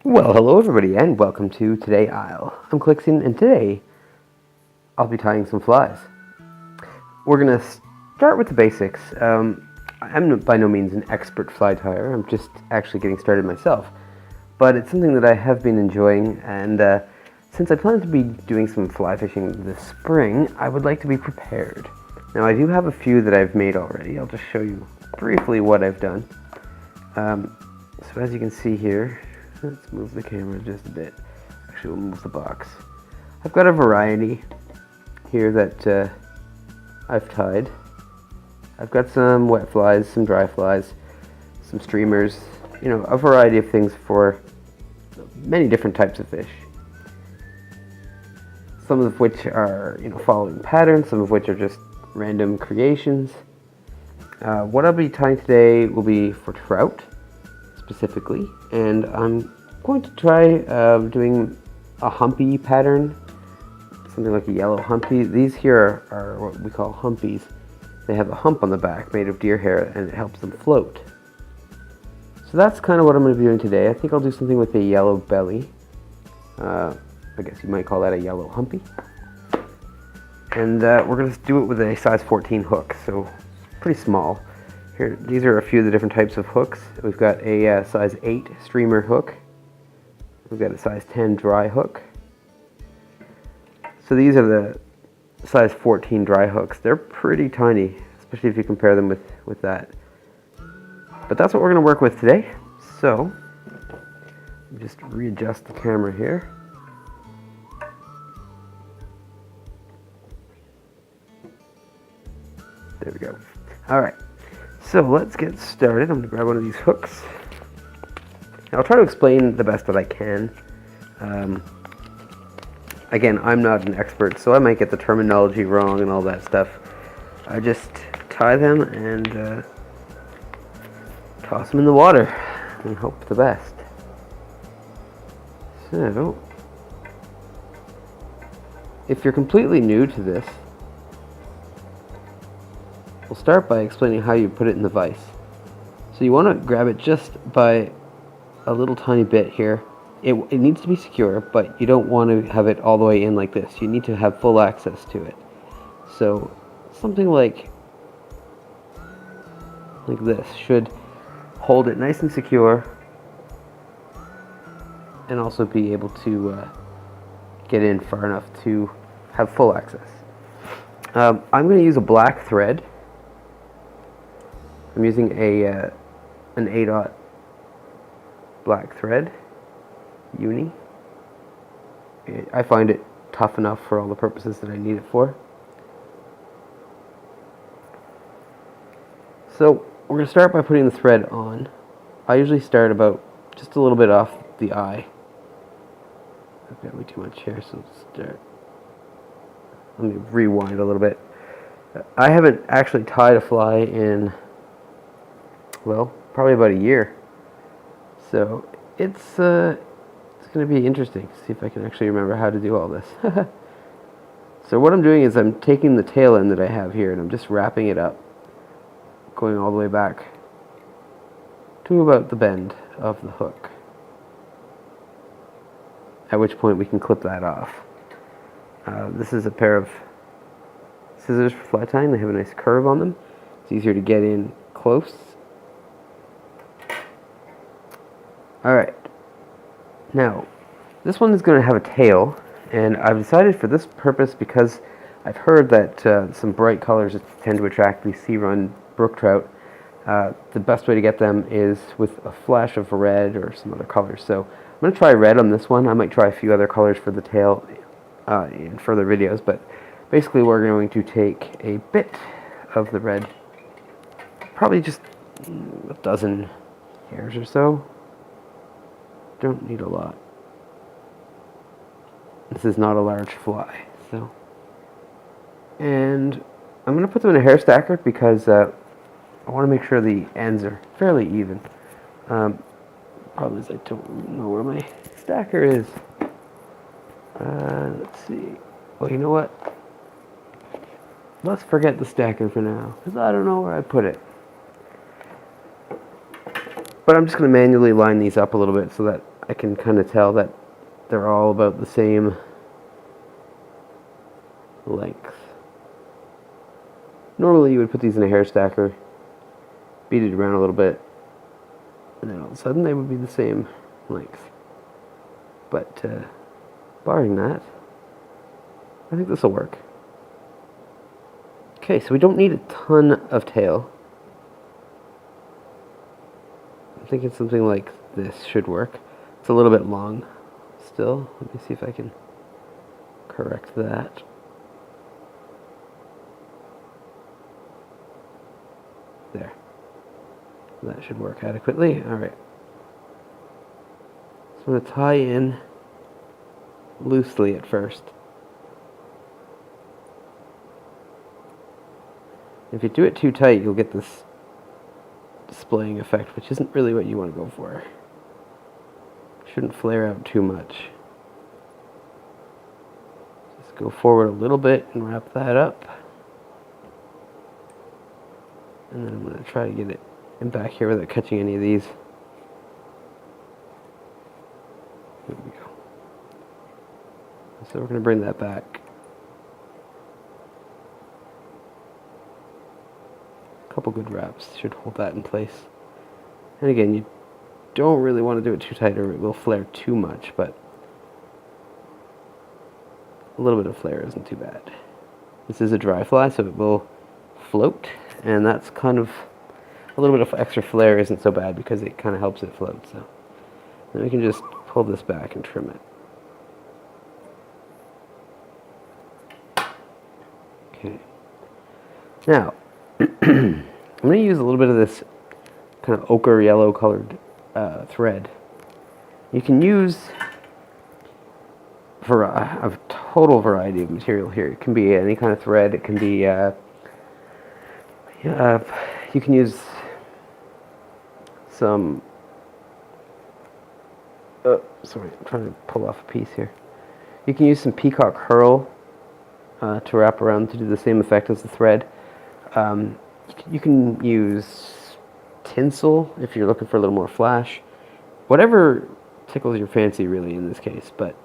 Well, hello everybody, and welcome to Today Isle. I'm Clixon, and today I'll be tying some flies. We're gonna start with the basics. I'm by no means an expert fly tyer. I'm just actually getting started myself, but it's something that I have been enjoying. And since I plan to be doing some fly fishing this spring, I would like to be prepared. Now, I do have a few that I've made already. I'll just show you briefly what I've done. So as you can see here. Let's move the camera just a bit. Actually, we'll move the box. I've got a variety here that I've tied. I've got some wet flies, some dry flies, some streamers, a variety of things for many different types of fish. Some of which are, following patterns, some of which are just random creations. What I'll be tying today will be for trout, specifically, and I'm going to try doing a humpy pattern, something like a yellow humpy. These here are what we call humpies. They have a hump on the back made of deer hair, and it helps them float. So that's kind of what I'm going to be doing today. I think I'll do something with a yellow belly. I guess you might call that a yellow humpy. And we're going to do it with a size 14 hook, so pretty small. Here, these are a few of the different types of hooks. We've got a size 8 streamer hook. We've got a size 10 dry hook. So these are the size 14 dry hooks. They're pretty tiny, especially if you compare them with that. But that's what we're going to work with today. So, let me just readjust the camera here. There we go. All right. So let's get started. I'm going to grab one of these hooks. Now, I'll try to explain the best that I can. Again, I'm not an expert, so I might get the terminology wrong and all that stuff. I just tie them and toss them in the water and hope for the best. So, if you're completely new to this, we'll start by explaining how you put it in the vise. So you want to grab it just by a little tiny bit here. It needs to be secure, but you don't want to have it all the way in like this. You need to have full access to it. So something like this should hold it nice and secure and also be able to get in far enough to have full access. I'm going to use a black thread. I'm using an 8/0 black thread, uni. I find it tough enough for all the purposes that I need it for. So we're going to start by putting the thread on. I usually start about just a little bit off the eye. I've got way too much here, so let's start. Let me rewind a little bit. I haven't actually tied a fly in, well, probably about a year. So it's going to be interesting to see if I can actually remember how to do all this. So what I'm doing is I'm taking the tail end that I have here and I'm just wrapping it up, going all the way back to about the bend of the hook, at which point we can clip that off. This is a pair of scissors for fly tying. They have a nice curve on them. It's easier to get in close. Alright, now this one is going to have a tail, and I've decided for this purpose, because I've heard that some bright colors tend to attract these sea-run brook trout, the best way to get them is with a flash of red or some other colors. So I'm going to try red on this one. I might try a few other colors for the tail in further videos, but basically we're going to take a bit of the red, probably just a dozen hairs or so. Don't need a lot. This is not a large fly, so. And I'm going to put them in a hair stacker because I want to make sure the ends are fairly even. Problem is I don't know where my stacker is. Let's see. Well, you know what? Let's forget the stacker for now, because I don't know where I put it. But I'm just going to manually line these up a little bit so that I can kind of tell that they're all about the same length. Normally you would put these in a hair stacker, beat it around a little bit, and then all of a sudden they would be the same length. But barring that, I think this will work. Okay, so we don't need a ton of tail. I'm thinking something like this should work. It's a little bit long still. Let me see if I can correct that. There. That should work adequately. Alright. So I'm going to tie in loosely at first. If you do it too tight, you'll get this displaying effect, which isn't really what you want to go for. Shouldn't flare out too much. Just go forward a little bit and wrap that up. And then I'm going to try to get it in back here without catching any of these. There we go. So we're going to bring that back. A couple good wraps should hold that in place. And again, you don't really want to do it too tight or it will flare too much, but a little bit of flare isn't too bad. This is a dry fly, so it will float, and that's kind of a little bit of extra flare isn't so bad because it kind of helps it float. So then we can just pull this back and trim it. Okay. Now, I'm going to use a little bit of this kind of ochre yellow colored thread. You can use a total variety of material here. It can be any kind of thread. It can be you can use some sorry, I'm trying to pull off a piece here. You can use some peacock herl to wrap around to do the same effect as the thread. You can use tinsel if you're looking for a little more flash. Whatever tickles your fancy, really, in this case. But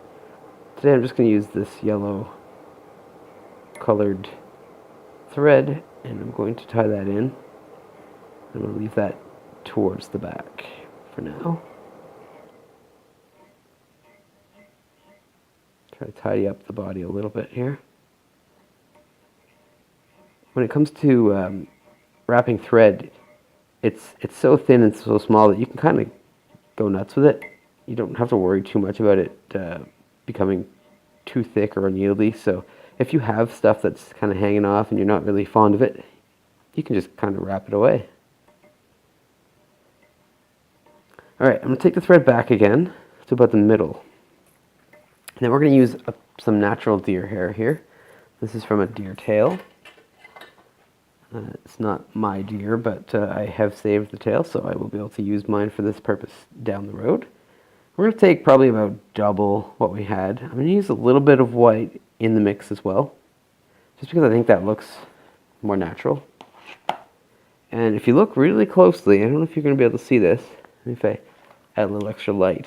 today I'm just going to use this yellow colored thread, and I'm going to tie that in. I'm going to leave that towards the back for now. Try to tidy up the body a little bit here. When it comes to wrapping thread, it's so thin and so small that you can kind of go nuts with it. You don't have to worry too much about it becoming too thick or unwieldy. So if you have stuff that's kind of hanging off and you're not really fond of it, you can just kind of wrap it away. Alright, I'm going to take the thread back again to about the middle. And then we're going to use some natural deer hair here. This is from a deer tail. It's not my deer, but I have saved the tail, so I will be able to use mine for this purpose down the road. We're going to take probably about double what we had. I'm going to use a little bit of white in the mix as well, just because I think that looks more natural. And if you look really closely, I don't know if you're going to be able to see this, if I add a little extra light.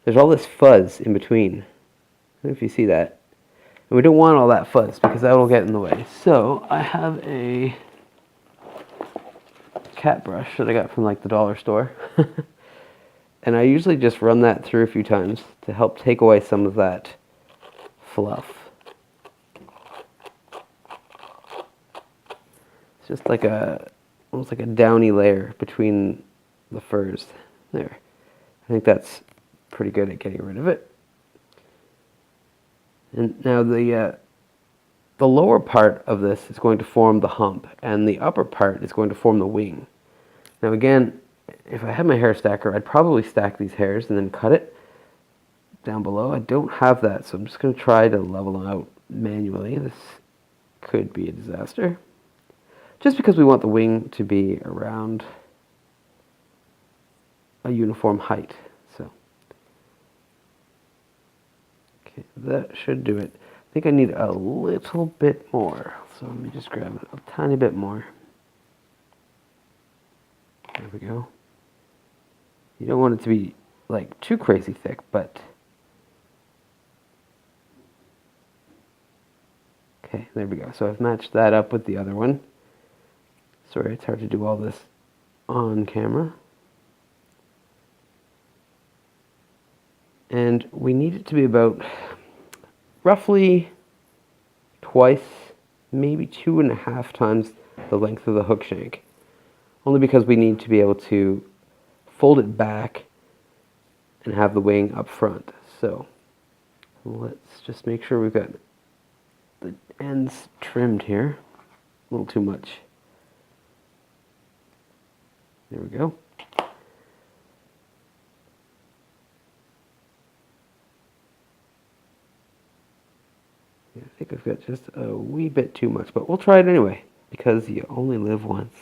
There's all this fuzz in between. I don't know if you see that. And we don't want all that fuzz because that will get in the way. So I have a cat brush that I got from like the dollar store. And I usually just run that through a few times to help take away some of that fluff. It's just like almost like a downy layer between the furs. There. I think that's pretty good at getting rid of it. And now the lower part of this is going to form the hump, and the upper part is going to form the wing. Now again, if I had my hair stacker, I'd probably stack these hairs and then cut it down below. I don't have that, so I'm just going to try to level them out manually. This could be a disaster. Just because we want the wing to be around a uniform height. So, okay, that should do it. I think I need a little bit more. So let me just grab it a tiny bit more. There we go. You don't want it to be like too crazy thick, but okay, there we go. So I've matched that up with the other one. Sorry, it's hard to do all this on camera. And we need it to be about roughly twice, maybe 2.5 times the length of the hook shank. Only because we need to be able to fold it back and have the wing up front. So let's just make sure we've got the ends trimmed here. A little too much. There we go. Yeah, I think I've got just a wee bit too much, but we'll try it anyway, because you only live once.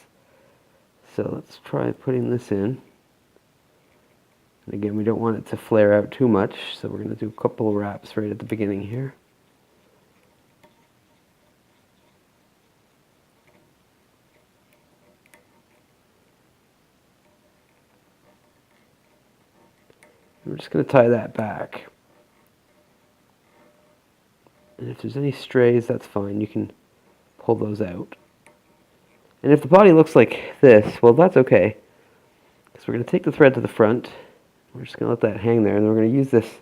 So let's try putting this in. And again, we don't want it to flare out too much, so we're going to do a couple of wraps right at the beginning here. We're just going to tie that back. And if there's any strays, that's fine. You can pull those out. And if the body looks like this, well, that's okay. Because we're going to take the thread to the front. We're just going to let that hang there. And then we're going to use this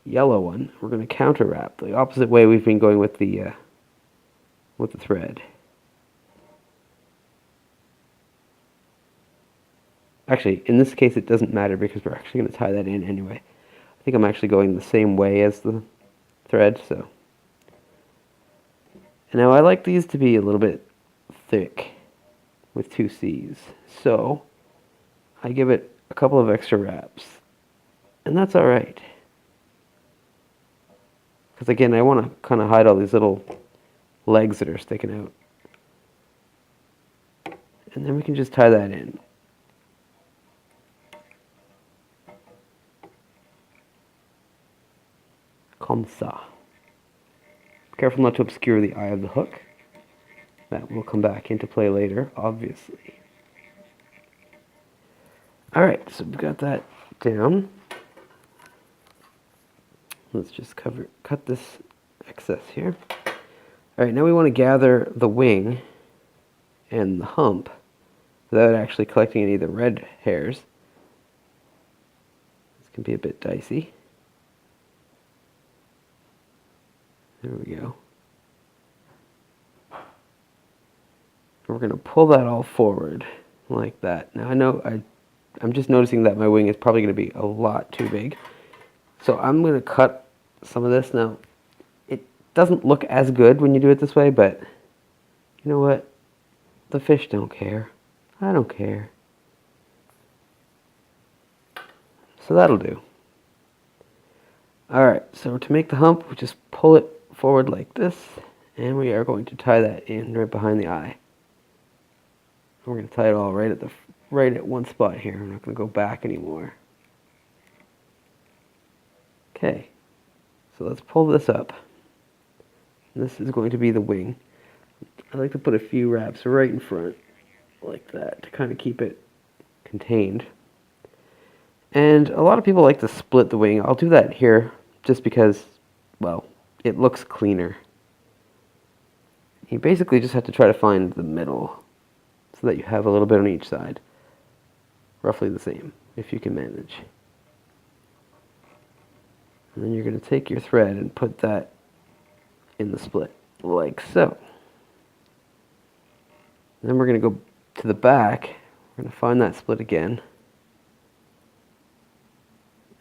yellow one. We're going to counter wrap the opposite way we've been going with the thread. Actually, in this case, it doesn't matter because we're actually going to tie that in anyway. I think I'm actually going the same way as the thread, so. And now I like these to be a little bit thick with 2 C's. So I give it a couple of extra wraps. And that's alright. Because again, I want to kind of hide all these little legs that are sticking out. And then we can just tie that in. Comme ça. Careful not to obscure the eye of the hook. That will come back into play later, obviously. Alright, so we've got that down. Let's just cut this excess here. Alright, now we want to gather the wing and the hump without actually collecting any of the red hairs. This can be a bit dicey. There we go. We're going to pull that all forward like that. Now I know I'm just noticing that my wing is probably going to be a lot too big. So I'm going to cut some of this. Now, it doesn't look as good when you do it this way, but you know what? The fish don't care. I don't care. So that'll do. Alright, so to make the hump, we just pull it forward like this, and we are going to tie that in right behind the eye. We're going to tie it all right at one spot here. I'm not going to go back anymore. Okay, so let's pull this up. This is going to be the wing. I like to put a few wraps right in front, like that, to kind of keep it contained. And a lot of people like to split the wing. I'll do that here just because, well, it looks cleaner. You basically just have to try to find the middle so that you have a little bit on each side. Roughly the same, if you can manage. And then you're going to take your thread and put that in the split, like so. Then we're going to go to the back. We're going to find that split again.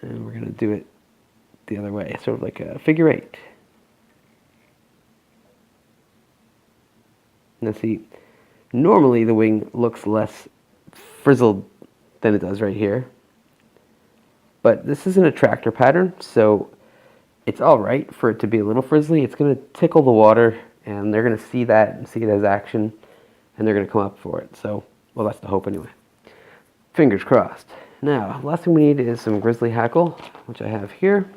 And we're going to do it the other way, sort of like a figure 8. Now see, normally the wing looks less frizzled than it does right here. But this isn't a tractor pattern, so it's alright for it to be a little frizzly. It's going to tickle the water, and they're going to see that and see it as action, and they're going to come up for it. So, well, that's the hope anyway. Fingers crossed. Now, last thing we need is some Grizzly Hackle, which I have here.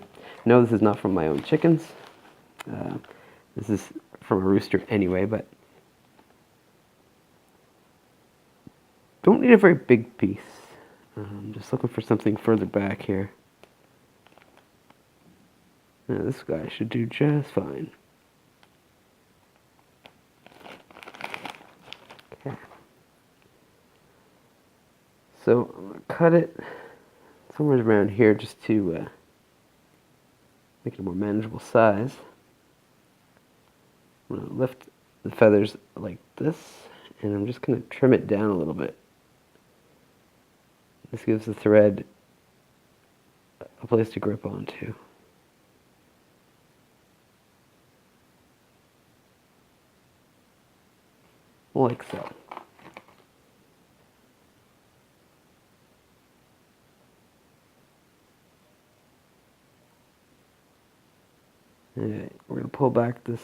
No, this is not from my own chickens. This is from a rooster anyway, but don't need a very big piece. I'm just looking for something further back here. Now, this guy should do just fine. Okay. So I'm going to cut it somewhere around here just to make it a more manageable size. I'm going to lift the feathers like this, and I'm just going to trim it down a little bit. This gives the thread a place to grip onto. Like so. Alright, we're going to pull back this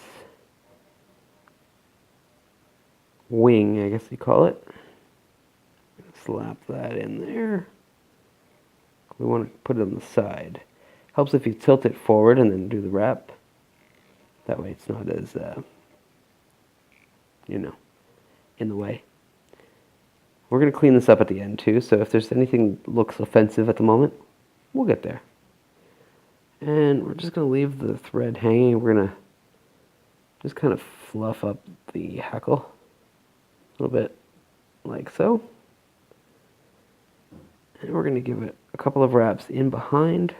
wing, I guess you call it. Slap that in there. We want to put it on the side. Helps if you tilt it forward and then do the wrap. That way it's not as, in the way. We're going to clean this up at the end too, so if there's anything that looks offensive at the moment, we'll get there. And we're just going to leave the thread hanging. We're going to just kind of fluff up the hackle a little bit, like so. And we're going to give it a couple of wraps in behind.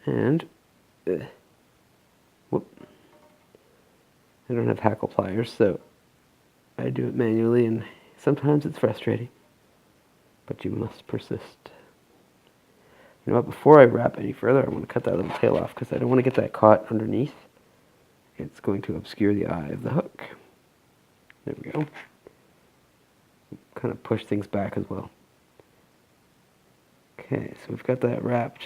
And, whoop, I don't have hackle pliers, so I do it manually, and sometimes it's frustrating, but you must persist. You know what, before I wrap any further, I want to cut that little tail off, because I don't want to get that caught underneath. It's going to obscure the eye of the hook. There we go. Kind of push things back as well. Okay, so we've got that wrapped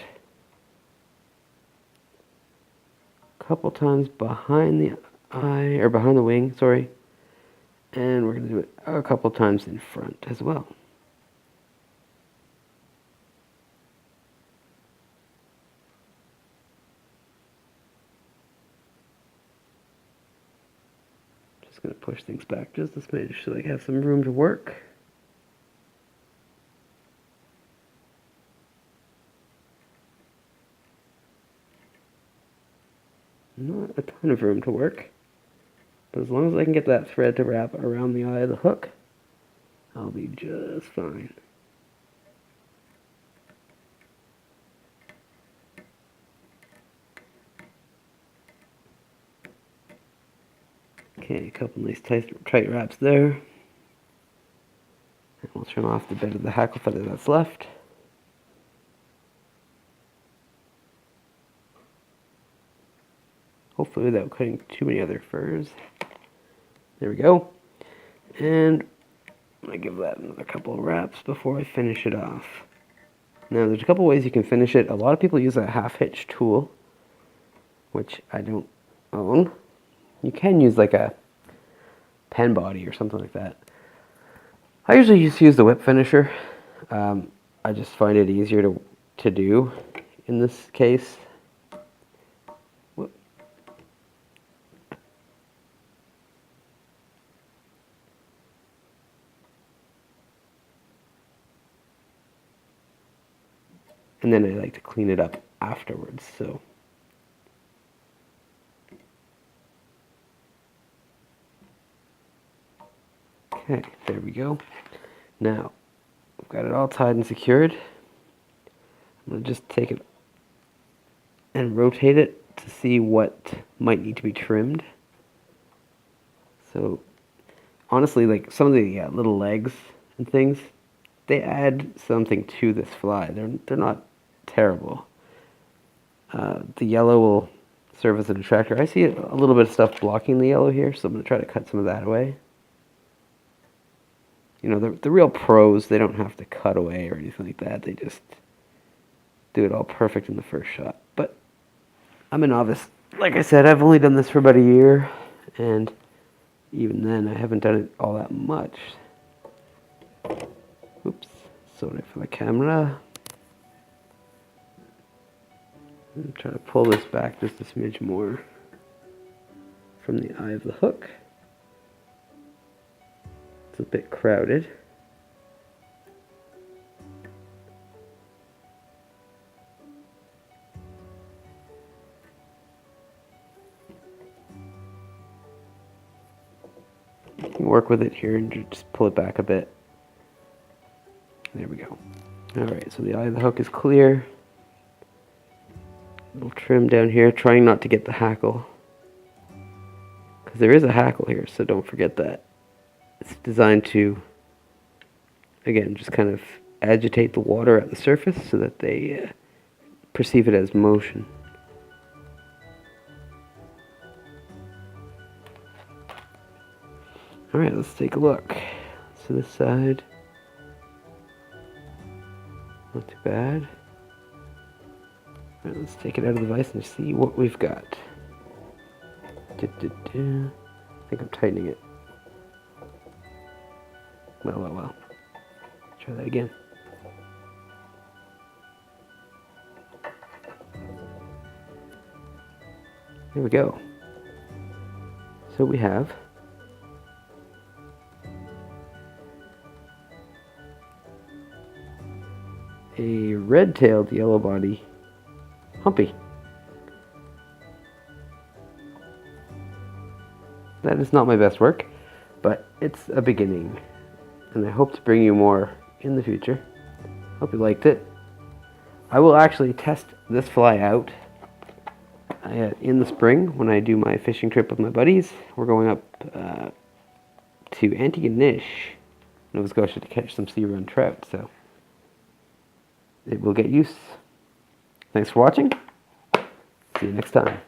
a couple times behind the eye, or behind the wing, sorry. And we're going to do it a couple times in front as well. Just going to push things back just a smidge so I have some room to work. Not a ton of room to work, but as long as I can get that thread to wrap around the eye of the hook, I'll be just fine. Okay, a couple nice tight wraps there. And we'll trim off the bit of the hackle feather that's left. Hopefully without cutting too many other furs. There we go. And I'm going to give that another couple of wraps before I finish it off. Now there's a couple ways you can finish it. A lot of people use a half hitch tool, which I don't own. You can use like a pen body or something like that. I usually just use the whip finisher. I just find it easier to do in this case. Whoop. And then I like to clean it up afterwards, so. Okay, there we go. Now, I've got it all tied and secured. I'm going to just take it and rotate it to see what might need to be trimmed. So, honestly, like some of the little legs and things, they add something to this fly. They're not terrible. The yellow will serve as a detractor. I see a little bit of stuff blocking the yellow here, so I'm going to try to cut some of that away. You know, the real pros, they don't have to cut away or anything like that. They just do it all perfect in the first shot. But I'm a novice. Like I said, I've only done this for about a year, and even then I haven't done it all that much. Oops, sorry for the camera. I'm trying to pull this back just a smidge more from the eye of the hook. a bit crowded. You can work with it here and just pull it back a bit. There we go. Alright, so the eye of the hook is clear. A little trim down here, trying not to get the hackle. Because there is a hackle here, so don't forget that. It's designed to, again, just kind of agitate the water at the surface so that they perceive it as motion. Alright, let's take a look. So this side, not too bad. Alright, let's take it out of the vise and see what we've got. I think I'm tightening it. Well. Try that again. There we go. So we have a red-tailed yellow body humpy. That is not my best work, but it's a beginning, and I hope to bring you more in the future. Hope you liked it. I will actually test this fly out in the spring when I do my fishing trip with my buddies. We're going up to Antigonish, Nova Scotia, to catch some sea-run trout, so it will get use. Thanks for watching. See you next time.